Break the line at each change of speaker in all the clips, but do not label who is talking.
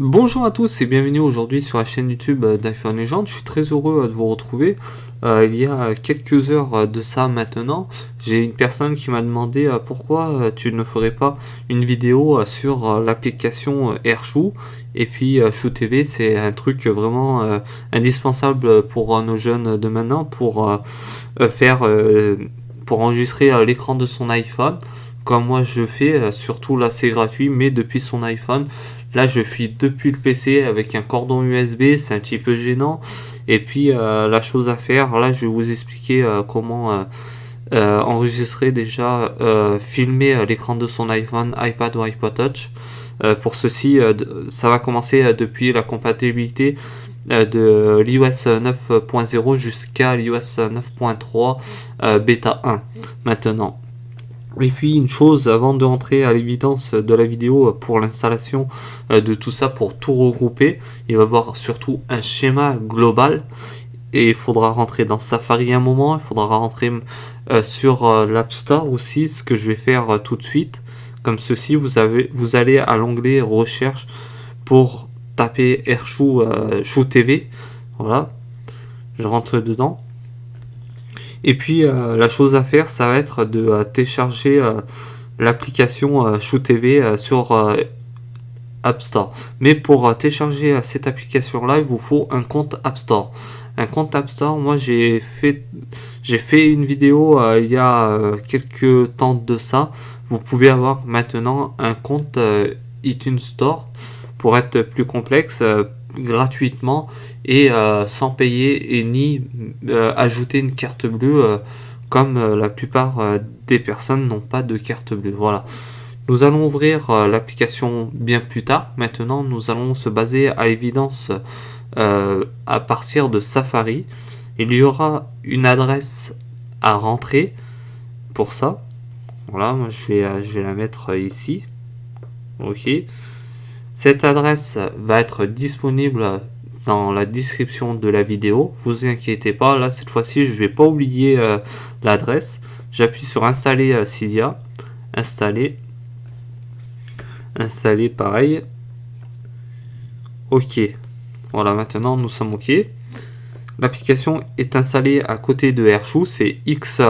Bonjour à tous et bienvenue aujourd'hui sur la chaîne YouTube d'iPhone Legend. Je suis très heureux de vous retrouver. Il y a quelques heures de ça maintenant, j'ai une personne qui m'a demandé pourquoi tu ne ferais pas une vidéo sur l'application AirShoe. Et puis Shoe TV, c'est un truc vraiment indispensable pour nos jeunes de maintenant pour enregistrer l'écran de son iPhone. Comme moi je fais, surtout là c'est gratuit, mais depuis son iPhone. Là, je file depuis le PC avec un cordon USB, c'est un petit peu gênant. Et puis, la chose à faire, là, je vais vous expliquer comment enregistrer déjà, filmer l'écran de son iPhone, iPad ou iPod Touch. Pour ceci, ça va commencer depuis la compatibilité de l'iOS 9.0 jusqu'à l'iOS 9.3 bêta 1 maintenant. Et puis une chose avant de rentrer à l'évidence de la vidéo pour l'installation de tout ça, pour tout regrouper, il va y avoir surtout un schéma global et il faudra rentrer dans Safari un moment, il faudra rentrer sur l'App Store aussi, ce que je vais faire tout de suite. Comme ceci, vous allez à l'onglet recherche pour taper AirShoe Shoe TV. Voilà, je rentre dedans. Et puis la chose à faire, ça va être de télécharger l'application Shoe TV sur App Store. Mais pour télécharger cette application-là, il vous faut un compte App Store. Un compte App Store, moi j'ai fait une vidéo il y a quelques temps de ça. Vous pouvez avoir maintenant un compte iTunes Store pour être plus complexe, gratuitement et sans payer et ni ajouter une carte bleue comme la plupart des personnes n'ont pas de carte bleue. Voilà. Nous allons ouvrir l'application bien plus tard. Maintenant, nous allons se baser à évidence à partir de Safari. Il y aura une adresse à rentrer pour ça. Voilà, moi je vais la mettre ici. Ok. Cette adresse va être disponible dans la description de la vidéo. Vous inquiétez pas, là cette fois-ci je vais pas oublier l'adresse. J'appuie sur installer Cydia. Installer pareil. Ok. Voilà, maintenant nous sommes ok. L'application est installée à côté de AirShoe, c'est X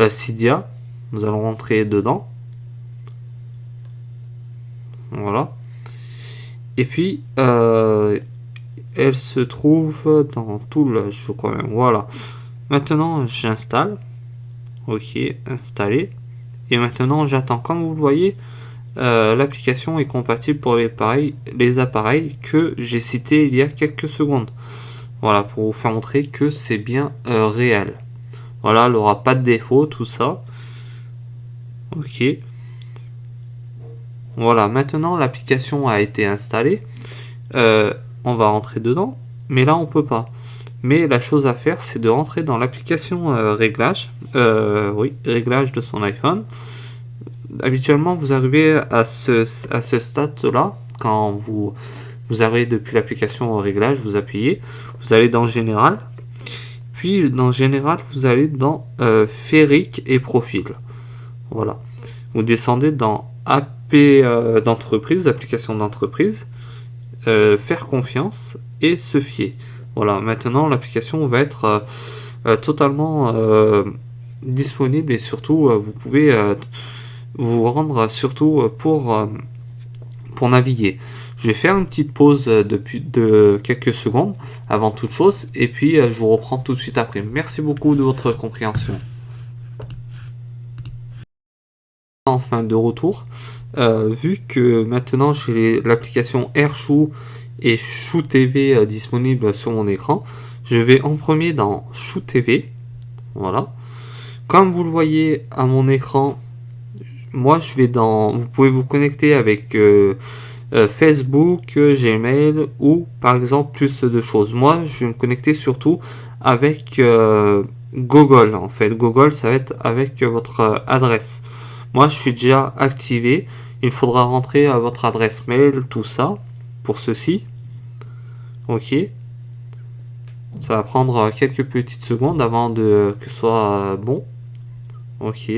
Cydia. Nous allons rentrer dedans. Voilà. Et puis, elle se trouve dans tout le, je crois même. Voilà. Maintenant, j'installe. Ok, installé. Et maintenant, j'attends. Comme vous le voyez, l'application est compatible pour les appareils que j'ai cités il y a quelques secondes. Voilà, pour vous faire montrer que c'est bien réel. Voilà, elle n'aura pas de défaut, tout ça. Ok. Voilà, maintenant l'application a été installée. On va rentrer dedans, mais là on peut pas. Mais la chose à faire, c'est de rentrer dans l'application réglage, réglage de son iPhone. Habituellement, vous arrivez à ce stade-là, quand vous arrivez depuis l'application réglage, vous appuyez, vous allez dans Général, puis dans Général, vous allez dans Férique et Profil. Voilà. Vous descendez dans AP d'entreprise, application d'entreprise, faire confiance et se fier. Voilà, maintenant l'application va être totalement disponible et surtout vous pouvez vous rendre surtout pour naviguer. Je vais faire une petite pause de quelques secondes avant toute chose et puis je vous reprends tout de suite après. Merci beaucoup de votre compréhension. Enfin de retour, vu que maintenant j'ai l'application AirShoe et Shoe TV disponible sur mon écran, je vais en premier dans Shoe TV. Voilà. Comme vous le voyez à mon écran, moi je vais dans. Vous pouvez vous connecter avec Facebook, Gmail ou par exemple plus de choses. Moi je vais me connecter surtout avec Google. En fait, Google ça va être avec votre adresse. Moi je suis déjà activé. Il faudra rentrer à votre adresse mail, tout ça, pour ceci. Ok. Ça va prendre quelques petites secondes avant que ce soit bon. Ok.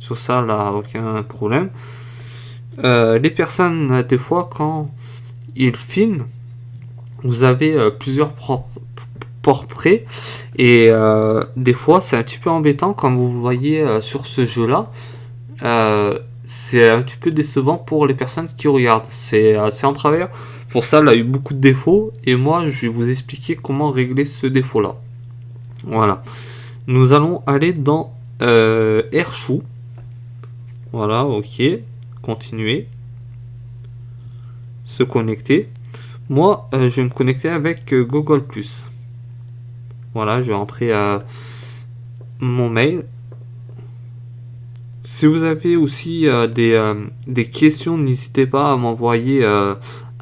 Sur ça, là, aucun problème. Les personnes, des fois, quand il filme, vous avez plusieurs portraits et des fois c'est un petit peu embêtant comme vous voyez sur ce jeu là. C'est un petit peu décevant pour les personnes qui regardent, c'est assez en travers. Pour ça, elle a eu beaucoup de défauts et moi je vais vous expliquer comment régler ce défaut là. Voilà, nous allons aller dans Airshou. Voilà, ok, continuer, se connecter. Moi je vais me connecter avec Google+. Voilà, je vais entrer mon mail. Si vous avez aussi des questions, n'hésitez pas à m'envoyer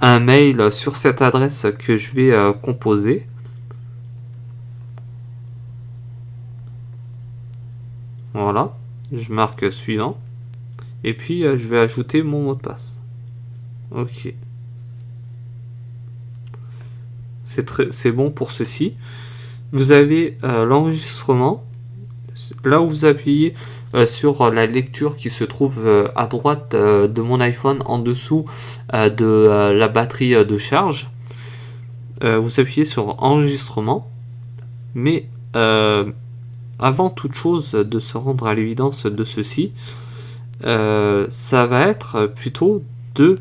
un mail sur cette adresse que je vais composer. Voilà, je marque suivant. Et puis je vais ajouter mon mot de passe. Ok. C'est bon pour ceci. Vous avez l'enregistrement. Là où vous appuyez sur la lecture qui se trouve à droite de mon iPhone, en dessous de la batterie de charge, vous appuyez sur enregistrement. Mais avant toute chose de se rendre à l'évidence de ceci, ça va être plutôt de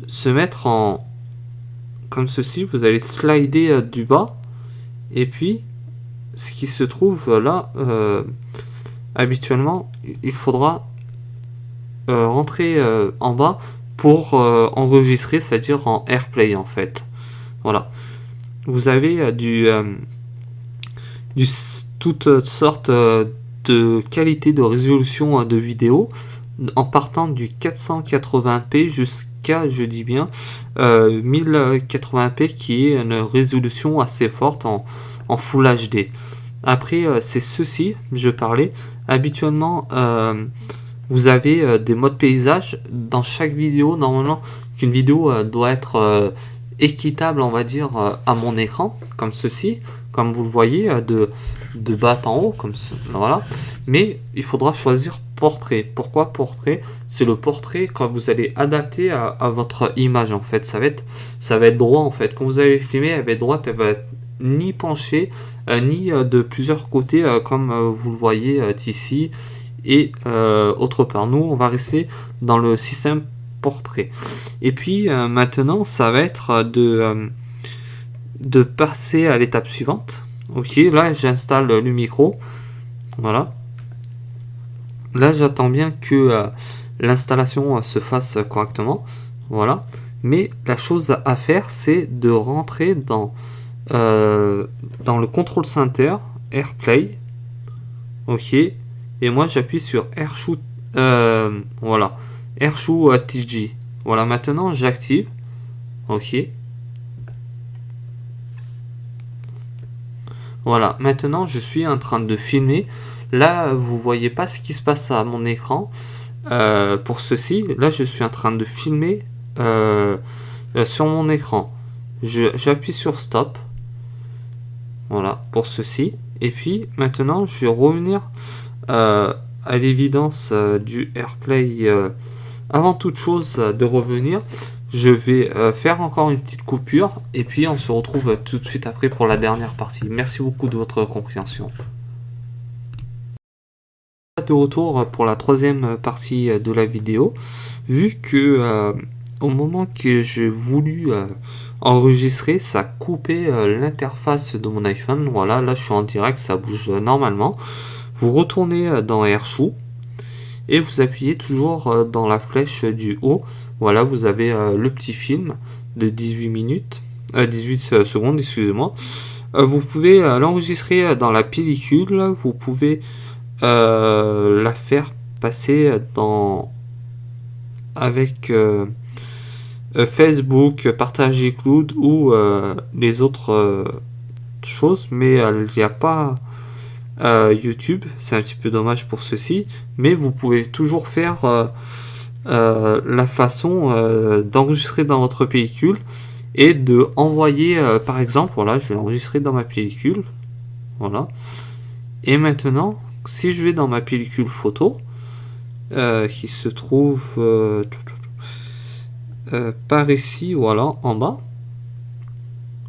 se mettre en comme ceci. Vous allez slider du bas et puis ce qui se trouve là, habituellement il faudra rentrer en bas pour enregistrer, c'est-à-dire en AirPlay en fait. Voilà, vous avez toutes sortes de qualité de résolution de vidéo, en partant du 480p jusqu'à, je dis bien, 1080p, qui est une résolution assez forte en Full HD. Après, c'est ceci, je parlais. Habituellement, vous avez des modes paysage dans chaque vidéo. Normalement, qu'une vidéo doit être équitable, on va dire, à mon écran, comme ceci, comme vous le voyez, de bas en haut, comme ça, voilà. Mais il faudra choisir portrait. Pourquoi portrait? C'est le portrait quand vous allez adapter à votre image, en fait. Ça va être droit, en fait. Quand vous allez filmer, elle va être droite, elle va être ni penchée, ni de plusieurs côtés, comme vous le voyez ici et autre part. Nous, on va rester dans le système portrait. Et puis maintenant, ça va être de passer à l'étape suivante. Ok, là j'installe le micro. Voilà. Là j'attends bien que l'installation se fasse correctement. Voilà. Mais la chose à faire, c'est de rentrer dans le control center, AirPlay. Ok. Et moi j'appuie sur Airshou. Voilà. Airshou TG. Voilà, maintenant j'active. Ok. Voilà, maintenant je suis en train de filmer. Là, vous voyez pas ce qui se passe à mon écran. Pour ceci, là je suis en train de filmer sur mon écran. J'appuie sur stop. Voilà, pour ceci. Et puis maintenant, je vais revenir à l'évidence du AirPlay. Avant toute chose, de revenir, je vais faire encore une petite coupure et puis on se retrouve tout de suite après pour la dernière partie. Merci beaucoup de votre compréhension. De retour pour la troisième partie de la vidéo. Vu que au moment que j'ai voulu enregistrer, ça coupait l'interface de mon iPhone. Voilà, là je suis en direct, ça bouge normalement. Vous retournez dans Airshou et vous appuyez toujours dans la flèche du haut. Voilà, vous avez le petit film de 18 minutes, 18 secondes, excusez-moi. Vous pouvez l'enregistrer dans la pellicule, vous pouvez la faire passer avec Facebook, Partage Cloud ou les autres choses, mais il n'y a pas YouTube. C'est un petit peu dommage pour ceci, mais vous pouvez toujours faire la façon d'enregistrer dans votre pellicule et de envoyer par exemple. Voilà, je vais l'enregistrer dans ma pellicule. Voilà, et maintenant si je vais dans ma pellicule photo qui se trouve par ici, voilà, en bas.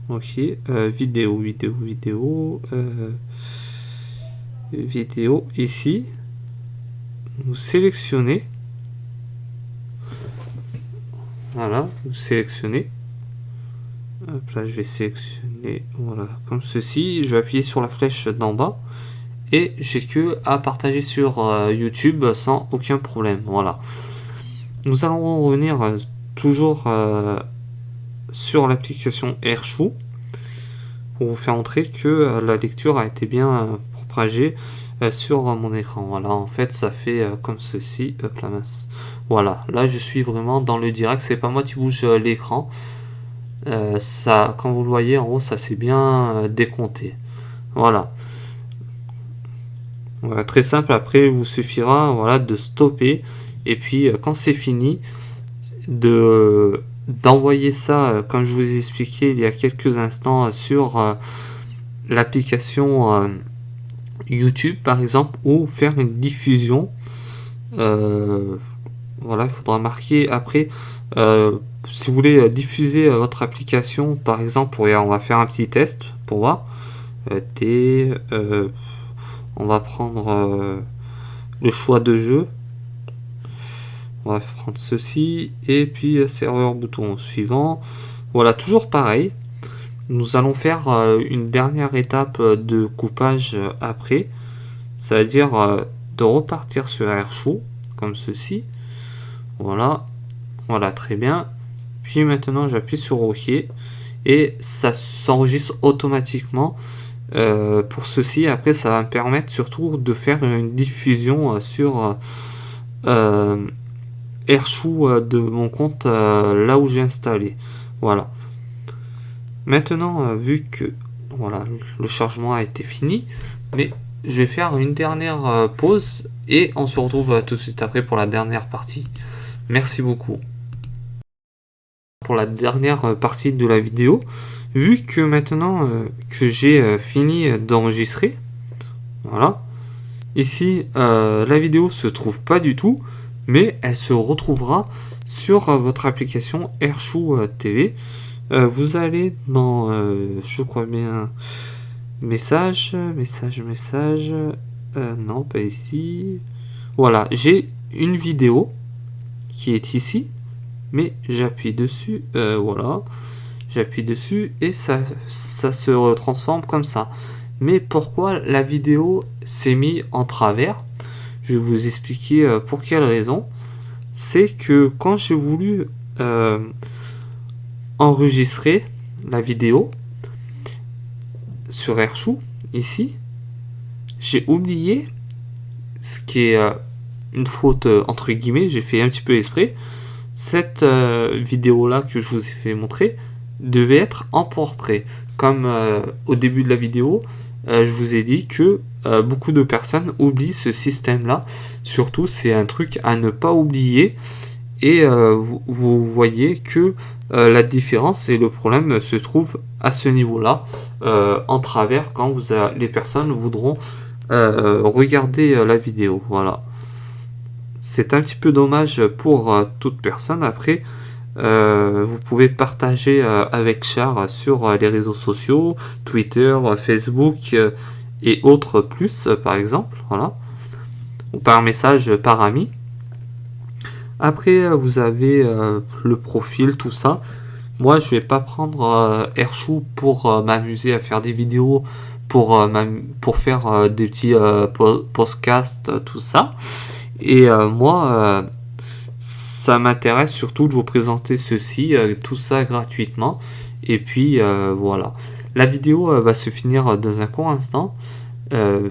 Ok, vidéo, vidéo, ici. Vous sélectionnez. Voilà, vous sélectionnez. Hop là, je vais sélectionner, voilà, comme ceci. Je vais appuyer sur la flèche d'en bas. Et j'ai que à partager sur YouTube sans aucun problème. Voilà. Nous allons revenir toujours sur l'application Airshou pour vous faire montrer que la lecture a été bien propagée sur mon écran. Voilà, en fait, ça fait comme ceci. Hop la mince. Voilà, là je suis vraiment dans le direct. C'est pas moi qui bouge l'écran. Ça, comme vous le voyez, en haut, ça s'est bien décompté. Voilà. Voilà, très simple. Après, il vous suffira, voilà, de stopper. Et puis, quand c'est fini, d'envoyer ça, comme je vous ai expliqué il y a quelques instants, sur l'application YouTube, par exemple, ou faire une diffusion. Voilà, il faudra marquer après. Si vous voulez diffuser votre application, par exemple, on va faire un petit test pour voir. On va prendre le choix de jeu. On va prendre ceci et puis serveur bouton suivant. Voilà, toujours pareil. Nous allons faire une dernière étape de coupage après. C'est-à-dire de repartir sur Airshou comme ceci. Voilà. Voilà, très bien. Puis maintenant, j'appuie sur OK et ça s'enregistre automatiquement. Pour ceci, après, ça va me permettre surtout de faire une diffusion sur Airshou de mon compte là où j'ai installé. Voilà. Maintenant, vu que voilà, le chargement a été fini, mais je vais faire une dernière pause et on se retrouve tout de suite après pour la dernière partie. Merci beaucoup. Pour la dernière partie de la vidéo, vu que maintenant que j'ai fini d'enregistrer, voilà, ici la vidéo se trouve pas du tout, mais elle se retrouvera sur votre application Airshou TV. Vous allez dans, je crois bien, message, non pas ici, voilà, j'ai une vidéo qui est ici, mais j'appuie dessus, voilà, j'appuie dessus et ça se transforme comme ça. Mais pourquoi la vidéo s'est mise en travers? Je vais vous expliquer pour quelle raison. C'est que quand j'ai voulu enregistrer la vidéo sur Airshou, ici, j'ai oublié, ce qui est une faute entre guillemets, j'ai fait un petit peu exprès. Cette vidéo là que je vous ai fait montrer devait être en portrait. Comme au début de la vidéo, je vous ai dit que beaucoup de personnes oublient ce système là. Surtout, c'est un truc à ne pas oublier. Et vous voyez que la différence et le problème se trouve à ce niveau là, en travers, quand les personnes voudront regarder la vidéo. Voilà. C'est un petit peu dommage pour toute personne. Après, vous pouvez partager avec Char sur les réseaux sociaux, Twitter, Facebook et autres plus, par exemple, voilà, ou par message par ami. Après, vous avez le profil, tout ça. Moi, je vais pas prendre Airshou pour m'amuser à faire des vidéos, pour faire des petits podcasts, tout ça. Et moi, ça m'intéresse surtout de vous présenter ceci, tout ça gratuitement. Et puis voilà. La vidéo va se finir dans un court instant.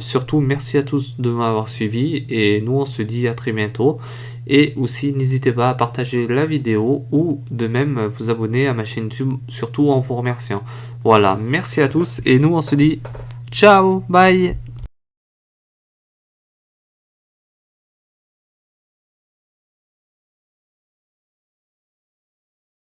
Surtout, merci à tous de m'avoir suivi. Et nous, on se dit à très bientôt. Et aussi, n'hésitez pas à partager la vidéo ou de même vous abonner à ma chaîne YouTube, surtout en vous remerciant. Voilà, merci à tous. Et nous, on se dit ciao, bye.